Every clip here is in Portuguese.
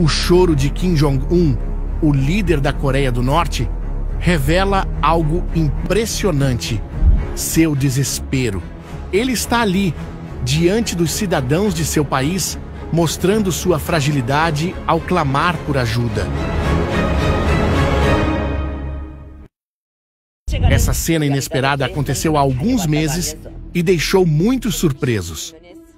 O choro de Kim Jong-un, o líder da Coreia do Norte, revela algo impressionante: seu desespero. Ele está ali, diante dos cidadãos de seu país, mostrando sua fragilidade ao clamar por ajuda. Essa cena inesperada aconteceu há alguns meses e deixou muitos surpresos.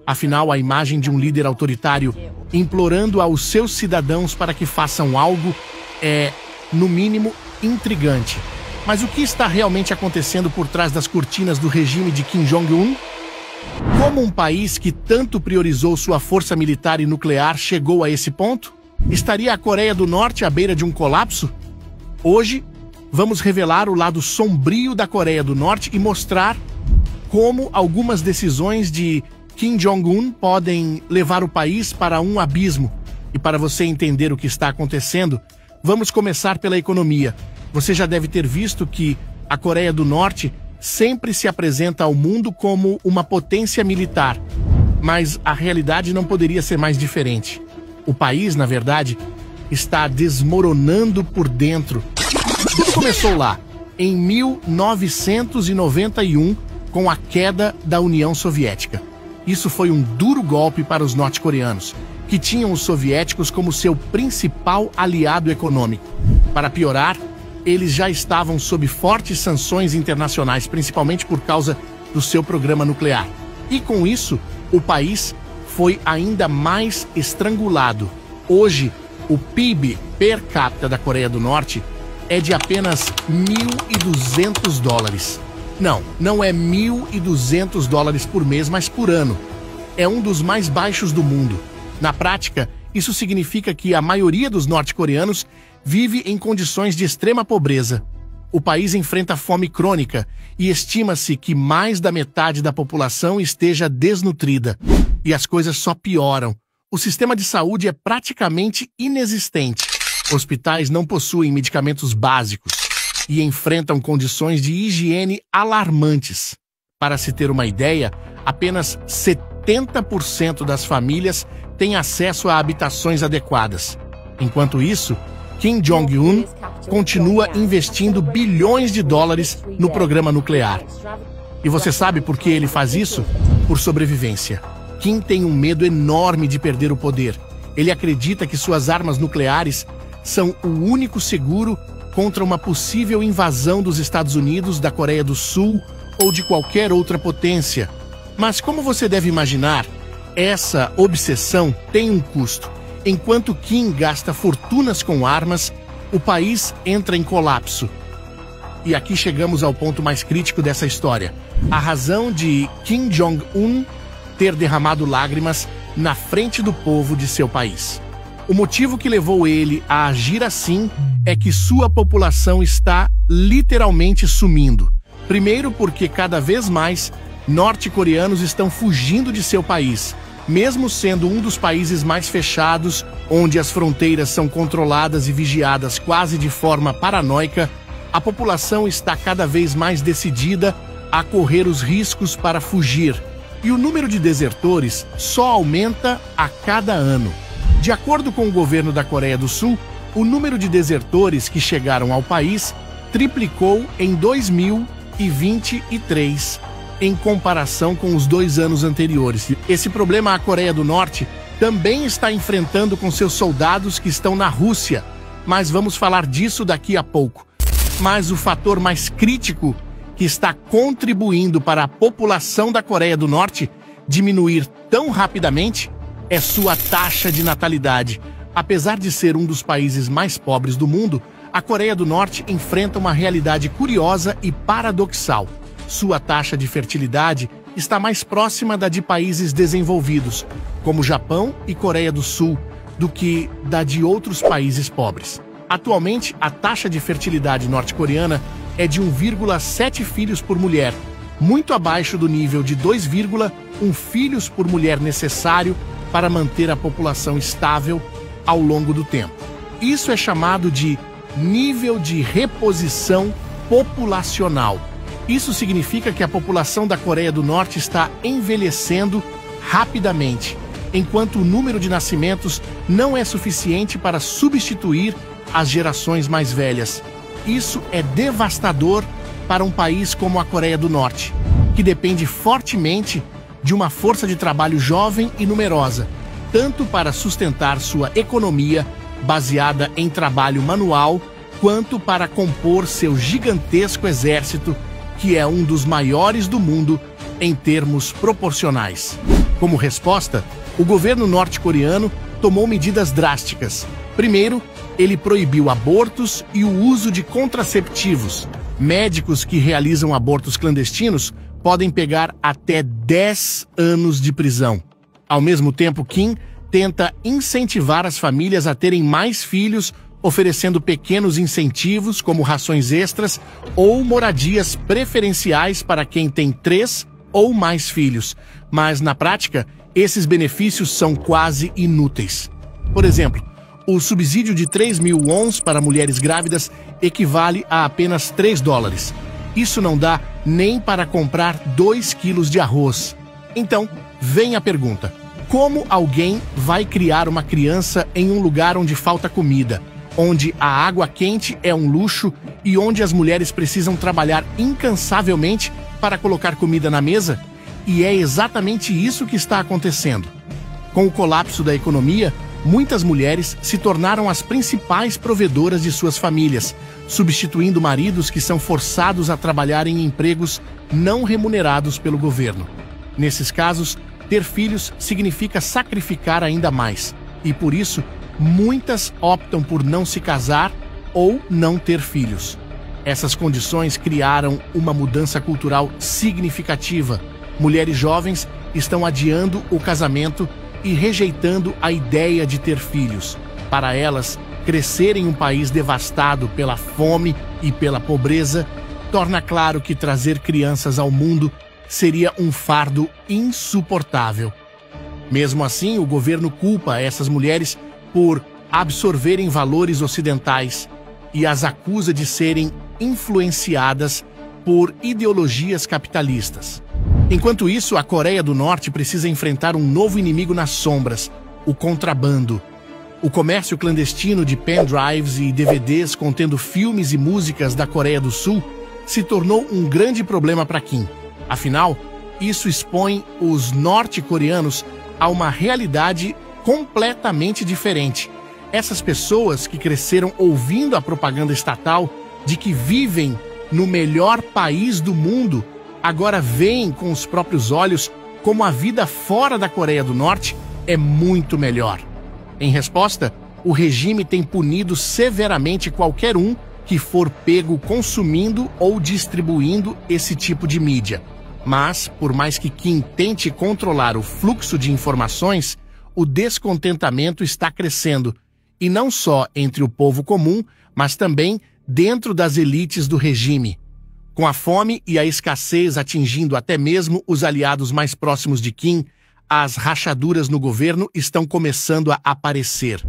Afinal, a imagem de um líder autoritário implorando aos seus cidadãos para que façam algo é, no mínimo, intrigante. Mas o que está realmente acontecendo por trás das cortinas do regime de Kim Jong-un? Como um país que tanto priorizou sua força militar e nuclear chegou a esse ponto? Estaria a Coreia do Norte à beira de um colapso? Hoje, vamos revelar o lado sombrio da Coreia do Norte e mostrar como algumas decisões de Kim Jong-un podem levar o país para um abismo. E para você entender o que está acontecendo, vamos começar pela economia. Você já deve ter visto que a Coreia do Norte sempre se apresenta ao mundo como uma potência militar. Mas a realidade não poderia ser mais diferente. O país, na verdade, está desmoronando por dentro. Tudo começou lá, em 1991, com a queda da União Soviética. Isso foi um duro golpe para os norte-coreanos, que tinham os soviéticos como seu principal aliado econômico. Para piorar, eles já estavam sob fortes sanções internacionais, principalmente por causa do seu programa nuclear. E com isso, o país foi ainda mais estrangulado. Hoje, o PIB per capita da Coreia do Norte é de apenas $1.200. Não é $1.200 por mês, mas por ano. É um dos mais baixos do mundo. Na prática, isso significa que a maioria dos norte-coreanos vive em condições de extrema pobreza. O país enfrenta fome crônica e estima-se que mais da metade da população esteja desnutrida. E as coisas só pioram. O sistema de saúde é praticamente inexistente. Hospitais não possuem medicamentos básicos e enfrentam condições de higiene alarmantes. Para se ter uma ideia, apenas 70% das famílias têm acesso a habitações adequadas. Enquanto isso, Kim Jong-un continua investindo bilhões de dólares no programa nuclear. E você sabe por que ele faz isso? Por sobrevivência. Kim tem um medo enorme de perder o poder. Ele acredita que suas armas nucleares são o único seguro contra uma possível invasão dos Estados Unidos, da Coreia do Sul ou de qualquer outra potência. Mas como você deve imaginar, essa obsessão tem um custo. Enquanto Kim gasta fortunas com armas, o país entra em colapso. E aqui chegamos ao ponto mais crítico dessa história. A razão de Kim Jong-un ter derramado lágrimas na frente do povo de seu país. O motivo que levou ele a agir assim é que sua população está literalmente sumindo. Primeiro porque cada vez mais norte-coreanos estão fugindo de seu país, mesmo sendo um dos países mais fechados, onde as fronteiras são controladas e vigiadas quase de forma paranoica. A população está cada vez mais decidida a correr os riscos para fugir. E o número de desertores só aumenta a cada ano. De acordo com o governo da Coreia do Sul, o número de desertores que chegaram ao país triplicou em 2023, em comparação com os 2 anos anteriores. Esse problema a Coreia do Norte também está enfrentando com seus soldados que estão na Rússia, mas vamos falar disso daqui a pouco. Mas o fator mais crítico que está contribuindo para a população da Coreia do Norte diminuir tão rapidamente é sua taxa de natalidade. Apesar de ser um dos países mais pobres do mundo, a Coreia do Norte enfrenta uma realidade curiosa e paradoxal. Sua taxa de fertilidade está mais próxima da de países desenvolvidos, como Japão e Coreia do Sul, do que da de outros países pobres. Atualmente, a taxa de fertilidade norte-coreana é de 1,7 filhos por mulher, muito abaixo do nível de 2,1 filhos por mulher necessário para manter a população estável ao longo do tempo. Isso é chamado de nível de reposição populacional. Isso significa que a população da Coreia do Norte está envelhecendo rapidamente. enquanto o número de nascimentos não é suficiente para substituir as gerações mais velhas. Isso é devastador para um país como a Coreia do Norte, que depende fortemente de uma força de trabalho jovem e numerosa, tanto para sustentar sua economia baseada em trabalho manual, quanto para compor seu gigantesco exército, que é um dos maiores do mundo em termos proporcionais. Como resposta, o governo norte-coreano tomou medidas drásticas. Primeiro, ele proibiu abortos e o uso de contraceptivos. Médicos que realizam abortos clandestinos podem pegar até 10 anos de prisão. Ao mesmo tempo, Kim tenta incentivar as famílias a terem mais filhos, oferecendo pequenos incentivos como rações extras ou moradias preferenciais para quem tem 3 ou mais filhos. Mas, na prática, esses benefícios são quase inúteis. Por exemplo, o subsídio de 3.000 wons para mulheres grávidas equivale a apenas $3. Isso não dá nem para comprar 2 quilos de arroz. Então, vem a pergunta: como alguém vai criar uma criança em um lugar onde falta comida, onde a água quente é um luxo e onde as mulheres precisam trabalhar incansavelmente para colocar comida na mesa? E é exatamente isso que está acontecendo. Com o colapso da economia, muitas mulheres se tornaram as principais provedoras de suas famílias, substituindo maridos que são forçados a trabalhar em empregos não remunerados pelo governo. Nesses casos, ter filhos significa sacrificar ainda mais, e por isso, muitas optam por não se casar ou não ter filhos. Essas condições criaram uma mudança cultural significativa. Mulheres jovens estão adiando o casamento e rejeitando a ideia de ter filhos. Para elas, crescer em um país devastado pela fome e pela pobreza torna claro que trazer crianças ao mundo seria um fardo insuportável. Mesmo assim, o governo culpa essas mulheres por absorverem valores ocidentais e as acusa de serem influenciadas por ideologias capitalistas. Enquanto isso, a Coreia do Norte precisa enfrentar um novo inimigo nas sombras: o contrabando. O comércio clandestino de pendrives e DVDs contendo filmes e músicas da Coreia do Sul se tornou um grande problema para Kim. Afinal, isso expõe os norte-coreanos a uma realidade completamente diferente. Essas pessoas que cresceram ouvindo a propaganda estatal de que vivem no melhor país do mundo, agora veem com os próprios olhos como a vida fora da Coreia do Norte é muito melhor. Em resposta, o regime tem punido severamente qualquer um que for pego consumindo ou distribuindo esse tipo de mídia. Mas, por mais que Kim tente controlar o fluxo de informações, o descontentamento está crescendo, e não só entre o povo comum, mas também dentro das elites do regime. Com a fome e a escassez atingindo até mesmo os aliados mais próximos de Kim, as rachaduras no governo estão começando a aparecer.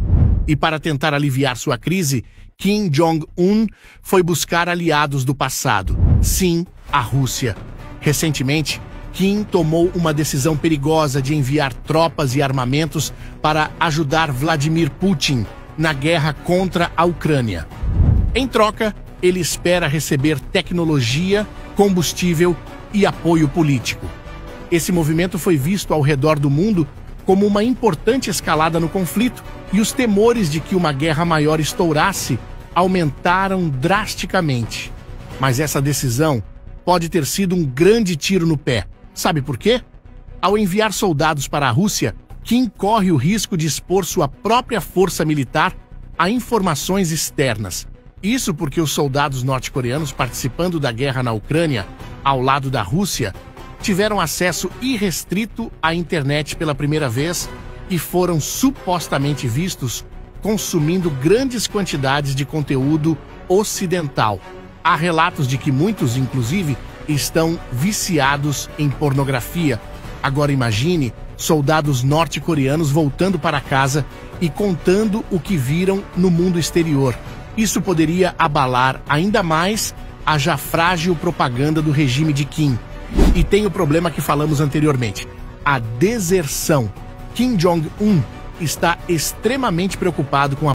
E para tentar aliviar sua crise, Kim Jong-un foi buscar aliados do passado. Sim, a Rússia. Recentemente, Kim tomou uma decisão perigosa de enviar tropas e armamentos para ajudar Vladimir Putin na guerra contra a Ucrânia. Em troca, ele espera receber tecnologia, combustível e apoio político. Esse movimento foi visto ao redor do mundo como uma importante escalada no conflito, e os temores de que uma guerra maior estourasse aumentaram drasticamente. Mas essa decisão pode ter sido um grande tiro no pé. Sabe por quê? Ao enviar soldados para a Rússia, Kim corre o risco de expor sua própria força militar a informações externas. Isso porque os soldados norte-coreanos participando da guerra na Ucrânia, ao lado da Rússia, tiveram acesso irrestrito à internet pela primeira vez e foram supostamente vistos consumindo grandes quantidades de conteúdo ocidental. Há relatos de que muitos, inclusive, estão viciados em pornografia. Agora imagine soldados norte-coreanos voltando para casa e contando o que viram no mundo exterior. Isso poderia abalar ainda mais a já frágil propaganda do regime de Kim. E tem o problema que falamos anteriormente: a deserção. Kim Jong-un está extremamente preocupado com a